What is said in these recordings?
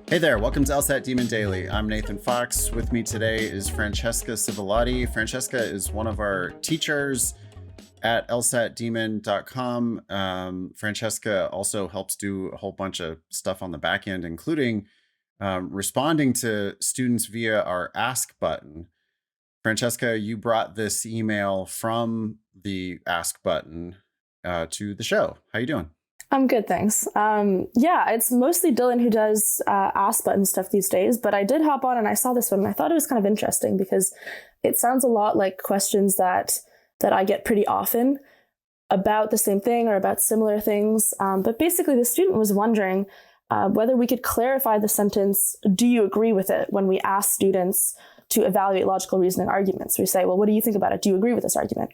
Hey there, welcome to LSAT Demon Daily. I'm Nathan Fox. With me today is Francesca Civilotti. Francesca is one of our teachers at lsatdemon.com. Francesca also helps do a whole bunch of stuff on the back end, including responding to students via our Ask button. Francesca, you brought this email from the Ask button to the show. How you doing? I'm good, thanks. Yeah, it's mostly Dylan who does Ask Button stuff these days, but I did hop on and I saw this one and I thought it was kind of interesting because it sounds a lot like questions that I get pretty often about the same thing or about similar things. But basically, the student was wondering whether we could clarify the sentence, "Do you agree with it?" when we ask students to evaluate logical reasoning arguments. We say, well, what do you think about it? Do you agree with this argument?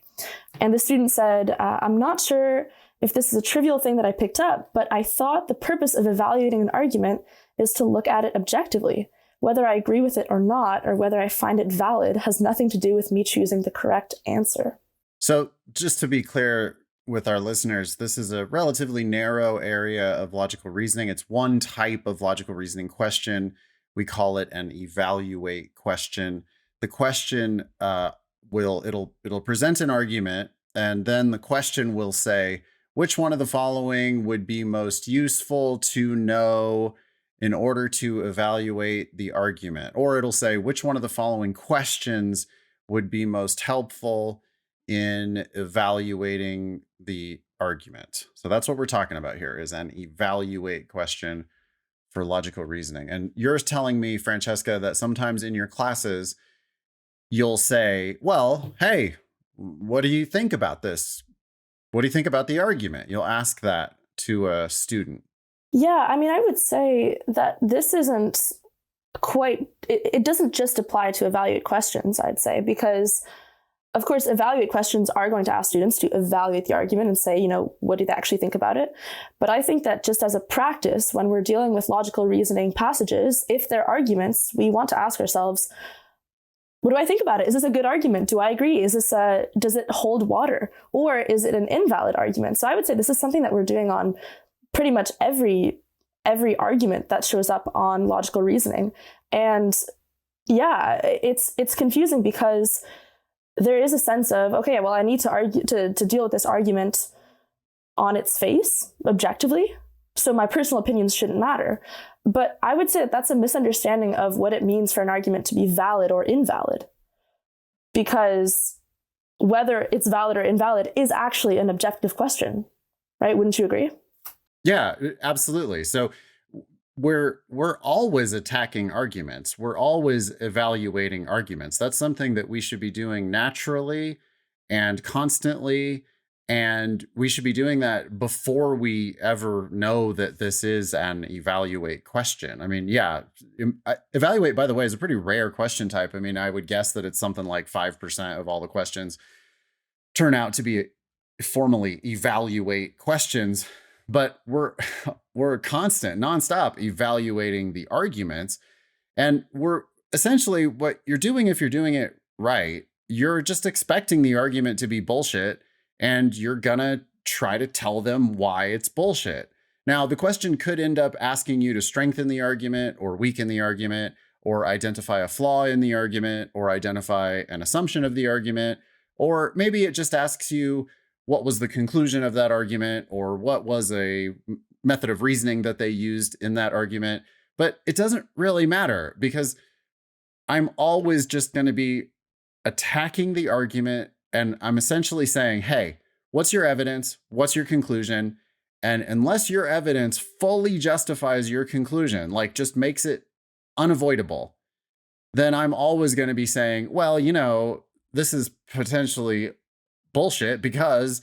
And the student said, I'm not sure if this is a trivial thing that I picked up, but I thought the purpose of evaluating an argument is to look at it objectively. Whether I agree with it or not, or whether I find it valid, has nothing to do with me choosing the correct answer. So just to be clear with our listeners, this is a relatively narrow area of logical reasoning. It's one type of logical reasoning question. We call it an evaluate question. The question it'll present an argument, and then the question will say, which one of the following would be most useful to know in order to evaluate the argument? Or it'll say, which one of the following questions would be most helpful in evaluating the argument? So that's what we're talking about here, is an evaluate question for logical reasoning. And you're telling me, Francesca, that sometimes in your classes, you'll say, well, hey, what do you think about this? What do you think about the argument? You'll ask that to a student. Yeah, I mean, I would say that this isn't quite, it doesn't just apply to evaluate questions, I'd say, because of course, evaluate questions are going to ask students to evaluate the argument and say, what do they actually think about it? But I think that just as a practice, when we're dealing with logical reasoning passages, if they're arguments, we want to ask ourselves, what do I think about it? Is this a good argument? Do I agree? Does it hold water? Or is it an invalid argument? So I would say this is something that we're doing on pretty much every argument that shows up on logical reasoning. And yeah, it's confusing because there is a sense of, okay, well, I need to argue to deal with this argument on its face, objectively. So my personal opinions shouldn't matter. But I would say that that's a misunderstanding of what it means for an argument to be valid or invalid. Because whether it's valid or invalid is actually an objective question, right? Wouldn't you agree? Yeah, absolutely. So we're always attacking arguments. We're always evaluating arguments. That's something that we should be doing naturally and constantly. And we should be doing that before we ever know that this is an evaluate question. I mean, yeah, evaluate, by the way, is a pretty rare question type. I mean, I would guess that it's something like 5% of all the questions turn out to be formally evaluate questions. But we're constant, nonstop evaluating the arguments. And we're essentially, what you're doing, if you're doing it right, you're just expecting the argument to be bullshit, and you're gonna try to tell them why it's bullshit. Now, the question could end up asking you to strengthen the argument or weaken the argument, or identify a flaw in the argument, or identify an assumption of the argument. Or maybe it just asks you, what was the conclusion of that argument, or what was a method of reasoning that they used in that argument. But it doesn't really matter, because I'm always just going to be attacking the argument, and I'm essentially saying, hey, what's your evidence? What's your conclusion? And unless your evidence fully justifies your conclusion, like just makes it unavoidable, then I'm always going to be saying, well, this is potentially bullshit because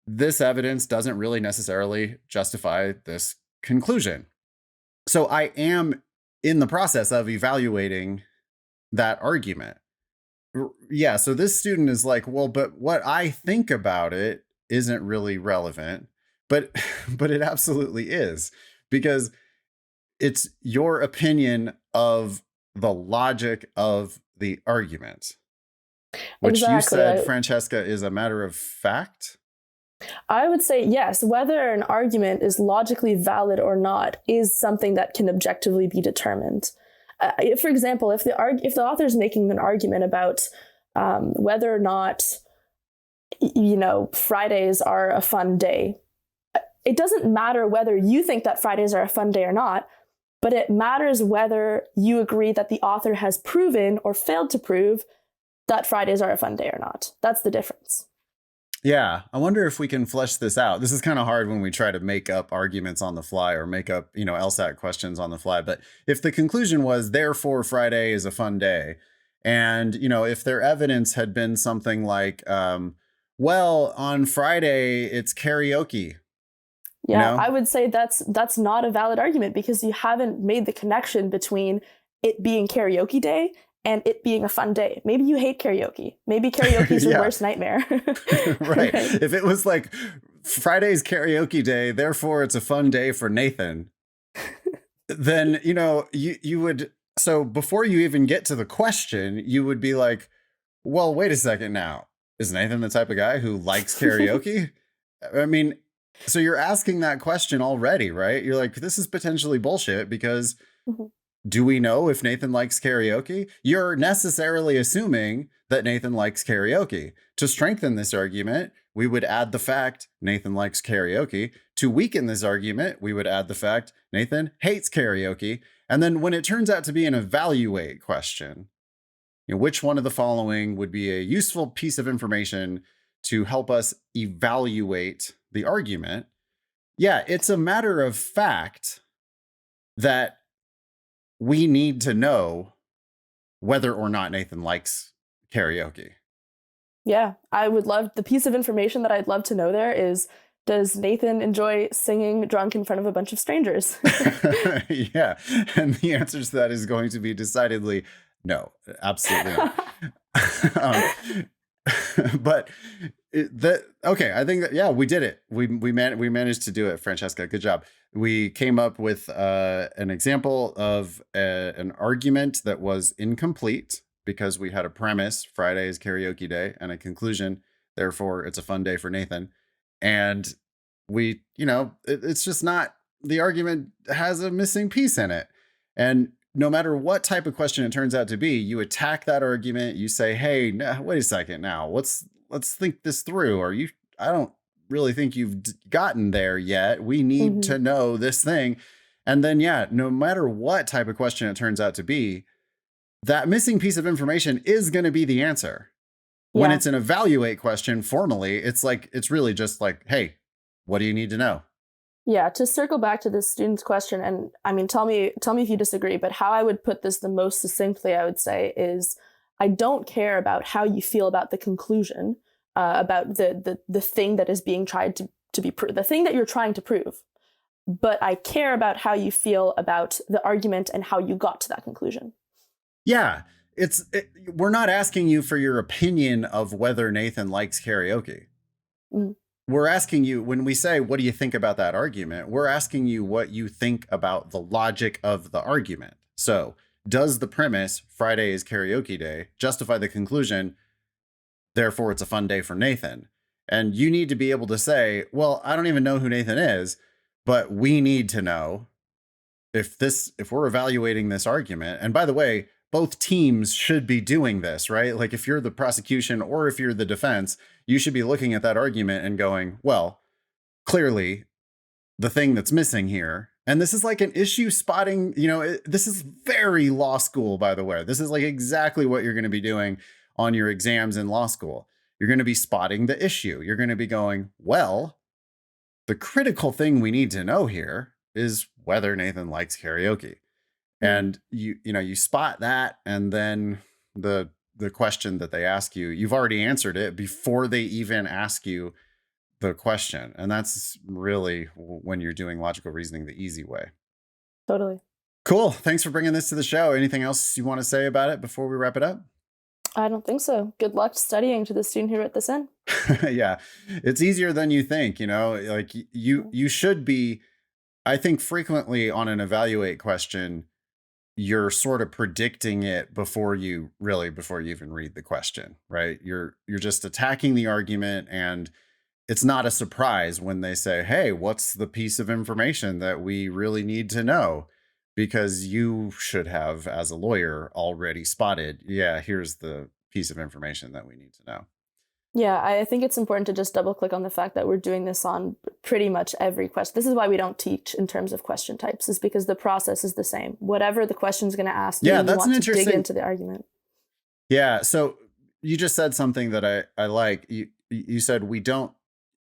this evidence doesn't really necessarily justify this conclusion. So I am in the process of evaluating that argument. Yeah, so this student is like, well, but what I think about it isn't really relevant, but but it absolutely is, because it's your opinion of the logic of the argument, which you Exactly. said, Francesca, is a matter of fact. I would say yes, whether an argument is logically valid or not is something that can objectively be determined. For example, if the author is making an argument about whether or not Fridays are a fun day, it doesn't matter whether you think that Fridays are a fun day or not, but it matters whether you agree that the author has proven or failed to prove that Fridays are a fun day or not. That's the difference. Yeah, I wonder if we can flesh this out. This is kind of hard when we try to make up arguments on the fly or make up, LSAT questions on the fly. But if the conclusion was, therefore, Friday is a fun day, and, if their evidence had been something like, well, on Friday, it's karaoke, you Yeah, know? I would say that's not a valid argument because you haven't made the connection between it being karaoke day and it being a fun day. Maybe you hate karaoke. Maybe karaoke is your Yeah, worst nightmare. right. Right. If it was like Friday's karaoke day, therefore it's a fun day for Nathan, then you would, so before you even get to the question, you would be like, well, wait a second now. Is Nathan the type of guy who likes karaoke? I mean, so you're asking that question already, right? You're like, this is potentially bullshit because Mhm. do we know if Nathan likes karaoke? You're necessarily assuming that Nathan likes karaoke. To strengthen this argument, we would add the fact Nathan likes karaoke. To weaken this argument, we would add the fact Nathan hates karaoke. And then when it turns out to be an evaluate question, which one of the following would be a useful piece of information to help us evaluate the argument? Yeah, it's a matter of fact that we need to know whether or not Nathan likes karaoke. Yeah, I would love the piece of information that I'd love to know there is, does Nathan enjoy singing drunk in front of a bunch of strangers? Yeah. And the answer to that is going to be decidedly no, absolutely not. um, but okay, I think that, yeah, we did it. We managed to do it, Francesca. Good job. We came up with an example of an argument that was incomplete because we had a premise, Friday is karaoke day, and a conclusion, therefore it's a fun day for Nathan. And it's just not, the argument has a missing piece in it. And no matter what type of question it turns out to be, you attack that argument. You say, "Hey, wait a second now. Let's think this through." Or I don't really think you've gotten there yet. We need Mhm. to know this thing. And then, yeah, no matter what type of question it turns out to be, that missing piece of information is going to be the answer. When Yeah. it's an evaluate question formally, it's really just like, "Hey, what do you need to know?" Yeah, to circle back to this student's question, and I mean, tell me if you disagree, but how I would put this the most succinctly, I would say, is I don't care about how you feel about the conclusion, about the thing that is being tried to be the thing that you're trying to prove, but I care about how you feel about the argument and how you got to that conclusion. Yeah, we're not asking you for your opinion of whether Nathan likes karaoke. Mm. We're asking you, when we say, what do you think about that argument? We're asking you what you think about the logic of the argument. So, does the premise, Friday is karaoke day, justify the conclusion, therefore it's a fun day for Nathan? And you need to be able to say, well, I don't even know who Nathan is, but we need to know if we're evaluating this argument. And by the way, both teams should be doing this, right? Like if you're the prosecution or if you're the defense, you should be looking at that argument and going, well, clearly the thing that's missing here. And this is like an issue spotting, this is very law school, by the way. This is like exactly what you're going to be doing on your exams in law school. You're going to be spotting the issue. You're going to be going, well, the critical thing we need to know here is whether Nathan likes karaoke. Mm. And you spot that, and then the question that they ask you, you've already answered it before they even ask you the question. And that's really, when you're doing logical reasoning, the easy way. Totally. Cool. Thanks for bringing this to the show. Anything else you want to say about it before we wrap it up? I don't think so. Good luck studying to the student who wrote this in. Yeah, it's easier than you think. Like you should be. I think frequently on an evaluate question, you're sort of predicting it before you even read the question, right? You're just attacking the argument, and it's not a surprise when they say, "Hey, what's the piece of information that we really need to know?" Because you should have, as a lawyer, already spotted, yeah, here's the piece of information that we need to know. Yeah, I think it's important to just double click on the fact that we're doing this on pretty much every question. This is why we don't teach in terms of question types, is because the process is the same. Whatever the question's going to ask you, Yeah, you that's an want to dig interesting. into the argument. Yeah, so you just said something that I like. You said we don't.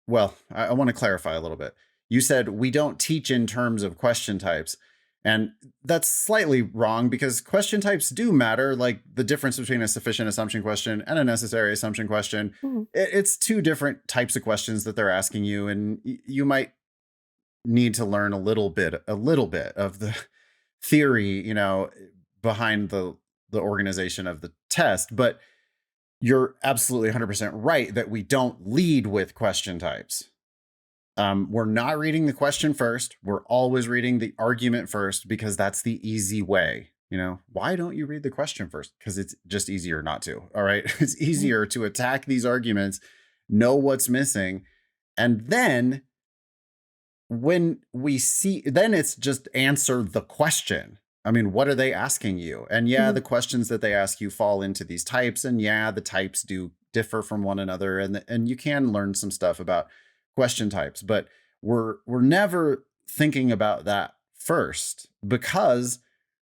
Well, I want to clarify a little bit. You said we don't teach in terms of question types. And that's slightly wrong because question types do matter, like the difference between a sufficient assumption question and a necessary assumption question. Mhm. It's two different types of questions that they're asking you, and you might need to learn a little bit of the theory, behind the organization of the test. But you're absolutely 100% right that we don't lead with question types. We're not reading the question first. We're always reading the argument first because that's the easy way. Why don't you read the question first? Because it's just easier not to. All right. It's Mhm. easier to attack these arguments, know what's missing. And then then it's just answer the question. I mean, what are they asking you? And yeah, Mhm. the questions that they ask you fall into these types. And yeah, the types do differ from one another. And you can learn some stuff about question types, but we're never thinking about that first because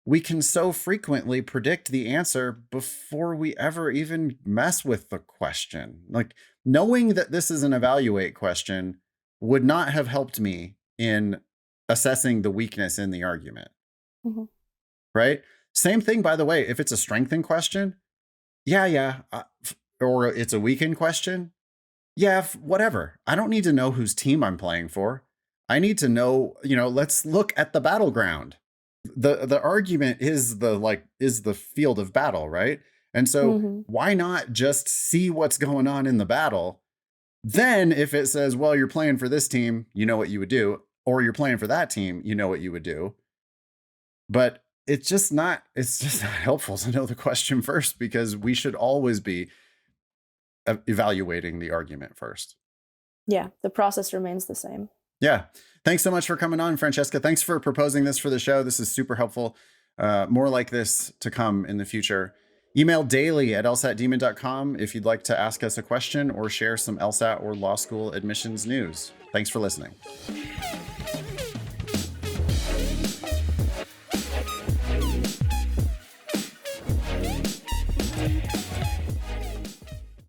we can so frequently predict the answer before we ever even mess with the question. Like knowing that this is an evaluate question would not have helped me in assessing the weakness in the argument, Mhm. right? Same thing, by the way, if it's a strengthen question, yeah, yeah, or it's a weaken question, yeah, whatever. I don't need to know whose team I'm playing for. I need to know, let's look at the battleground. The argument is the field of battle, right? And so Mhm. why not just see what's going on in the battle. Then if it says, well, you're playing for this team, you know what you would do, or you're playing for that team, you know what you would do. But it's just not helpful to know the question first because we should always be evaluating the argument first. Yeah, the process remains the same. Yeah. Thanks so much for coming on, Francesca. Thanks for proposing this for the show. This is super helpful. More like this to come in the future. Email daily at lsatdemon.com if you'd like to ask us a question or share some LSAT or law school admissions news. Thanks for listening.